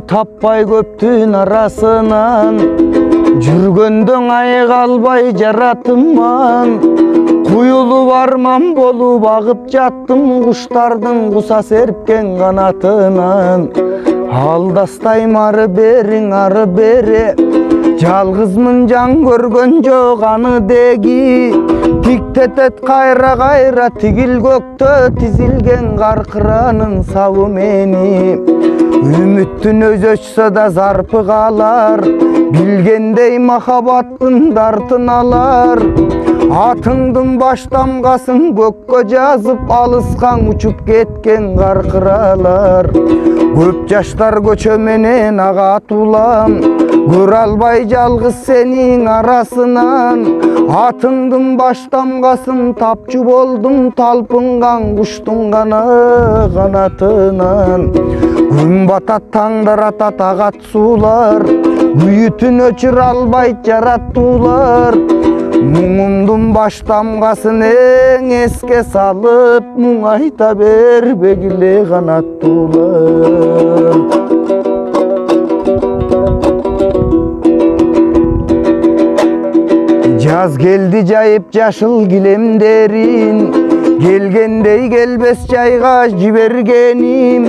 таппай көптүн арасынан, жүргөндөн айык албай жаратыман. Куюлуп арман болуп агып жаттым, куштардын куса серпкен канатынан. Алдастайм ары бере, жалгызмын жан көргөн жок аны деги. Тиктетет кайра тигил көктө тизилген каркыранын сабы мени. Үмүттүн өзү өчсө да зарпы калар, билгендей махабаттын дартын алар. Атыңдын баш тамгасын көккө жазып, алыскан учуп кеткен каркыралар. Көп жаштар көчө менен агат улам, көрө албай жалгыз сенин арасынан. Атыңдын баш тамгасын тапчу болдум, талпынган куштун гана канатынан. Күн батат, таңдар атат, агат суулар, күйүтүн өчүрө албайт жараттуулар. Муңумдун баш тамгасын эң эске салып, муң айта бербегиле канаттуулар. Жаз келди жайып жашыл килемдерин, келгендей келбес жайга жибергеним.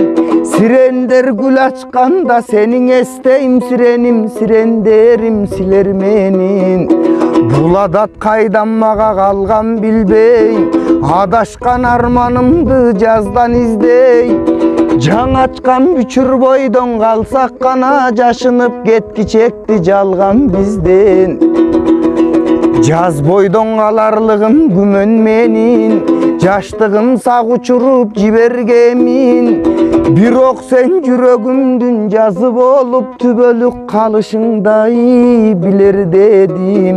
Сирендер гүл ачканда сенин эстейм, сиреним, сирендерим силер менин. Бул адат кайдан мага калган билбей, адашкан арманымды жаздан издей. Жаң ачкан бүчүр бойдон калсак гана, жашынып кеткичекти жалган бизден. Жаз бойдон каларлыгым күмөн менин, жаштыгым сак учуруп жибергемин. Бирок сен жүрөгүмдүн жазы болуп, түбөлүк калышыңдай билер дедим.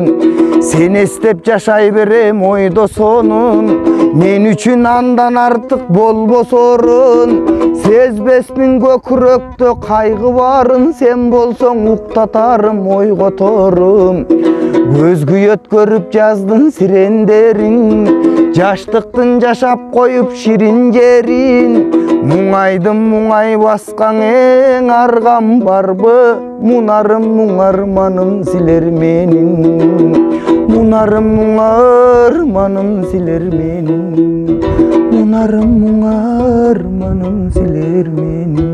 Сен эстеп жашай берем ойдо сонун, мен үчүн андан артык болбос орун. Сезбеспин көкүрөктө кайгы барын, сен болсоң уктатарым ойготорум. Көз күйөт көрүп жаздын сирендерин, жаштыктын жашап коюп ширин жерин. Муңайдым муңай баскан эң аргам барбы, мунарым муң арманым силер менин. Мунарым муң арманым силер менин. Мунарым муң арманым силер менин.